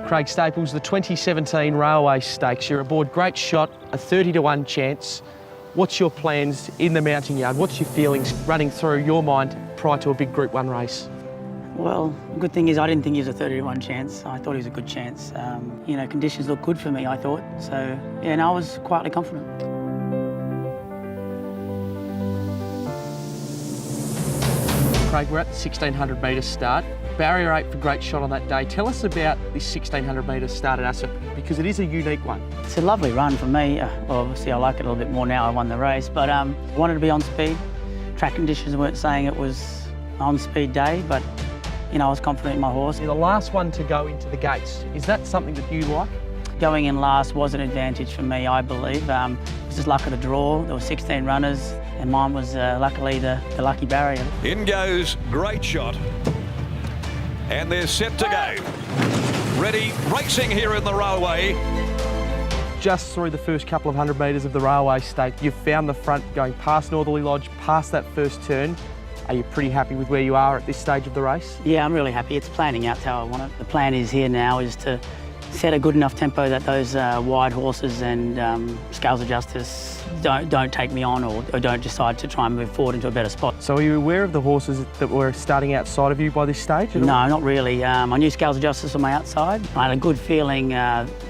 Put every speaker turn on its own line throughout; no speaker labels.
Craig Staples, the 2017 Railway Stakes. You're aboard Great Shot, a 30-to-1 chance. What's your plans in the mounting yard? What's your feelings running through your mind prior to a big Group 1 race?
Well, the good thing is I didn't think he was a 30-to-1 chance. I thought he was a good chance. Conditions looked good for me, I thought. So, yeah, and I was quietly confident.
Craig, we're at the 1,600 metre start. Barrier 8 for Great Shot on that day. Tell us about this 1,600 metre start at Ascot, because it is a unique one.
It's a lovely run for me. Well, obviously I like it a little bit more now I won the race, but I wanted to be on speed. Track conditions weren't saying it was an on-speed day, but I was confident in my horse.
You're the last one to go into the gates. Is that something that you like?
Going in last was an advantage for me, I believe. It was just luck of the draw. There were 16 runners, and mine was luckily the lucky barrier.
In goes Great Shot. And they're set to go. Ready, racing here in the Railway.
Just through the first couple of 100 metres of the Railway Stake, you've found the front going past Northerly Lodge, past that first turn. Are you pretty happy with where you are at this stage of the race?
Yeah, I'm really happy. It's planning out how I want it. The plan is here now is to set a good enough tempo that those wide horses and Scales of Justice don't take me on or don't decide to try and move forward into a better spot.
So are you aware of the horses that were starting outside of you by this stage?
No, not really. I knew Scales of Justice on my outside. I had a good feeling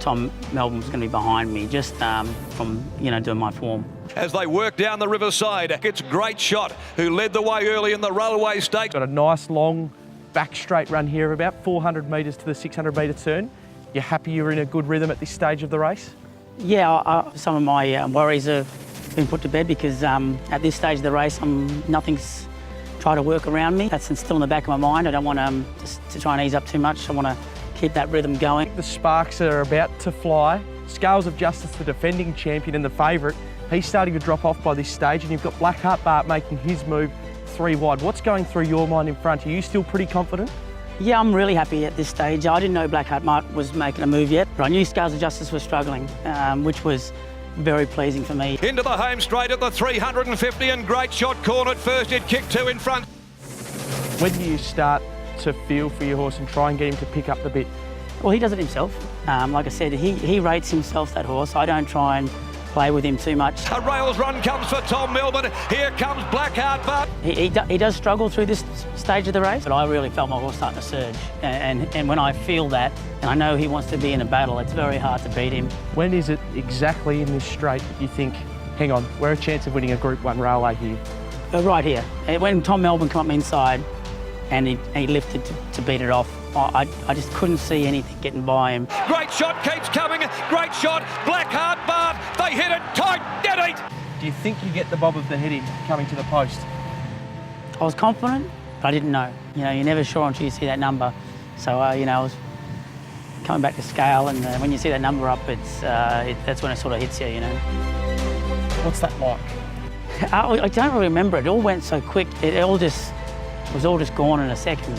Tom Melbourne was going to be behind me just from doing my form.
As they work down the riverside, it's Great Shot who led the way early in the Railway Stake.
Got a nice long back straight run here of about 400 metres to the 600 metre turn. You're happy you're in a good rhythm at this stage of the race?
Yeah, some of my worries have been put to bed because at this stage of the race, nothing's trying to work around me. That's still in the back of my mind. I don't want to try and ease up too much. I want to keep that rhythm going.
The sparks are about to fly. Scales of Justice, the defending champion and the favourite, he's starting to drop off by this stage, and you've got Blackheart Bart making his move 3 wide. What's going through your mind in front? Are you still pretty confident?
Yeah, I'm really happy at this stage. I didn't know Blackheart Mart was making a move yet, but I knew Scales of Justice was struggling, which was very pleasing for me.
Into the home straight at the 350 and Great Shot cornered first. It kicked 2 in front.
When do you start to feel for your horse and try and get him to pick up the bit?
Well, he does it himself. Like I said, he rates himself, that horse. I don't try and play with him too much.
A rails run comes for Tom Melbourne. Here comes Blackheart Bart.
He does struggle through this stage of the race, but I really felt my horse starting to surge. And when I feel that, and I know he wants to be in a battle, it's very hard to beat him.
When is it exactly in this straight that you think, hang on, we're a chance of winning a Group 1 Railway here?
Right here. When Tom Melbourne came up inside and he lifted to beat it off, I just couldn't see anything getting by him.
Great Shot keeps coming. Great Shot. Blackheart Bart. They hit it tight. Dead eat.
Do you think you get the bob of the head in coming to the post?
I was confident, but I didn't know. You're never sure until you see that number. So, I was coming back to scale, and when you see that number up, that's when it sort of hits you,
What's that like?
I don't really remember. It all went so quick. It was all just gone in a second,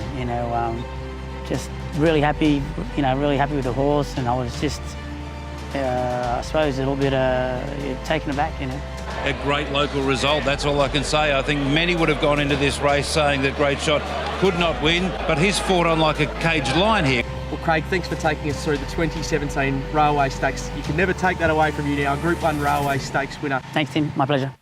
Just really happy, really happy with the horse, and I was just, I suppose, a little bit taken aback,
A great local result, that's all I can say. I think many would have gone into this race saying that Great Shot could not win, but he's fought on like a caged lion here.
Well, Craig, thanks for taking us through the 2017 Railway Stakes. You can never take that away from you now, a Group 1 Railway Stakes winner.
Thanks, Tim. My pleasure.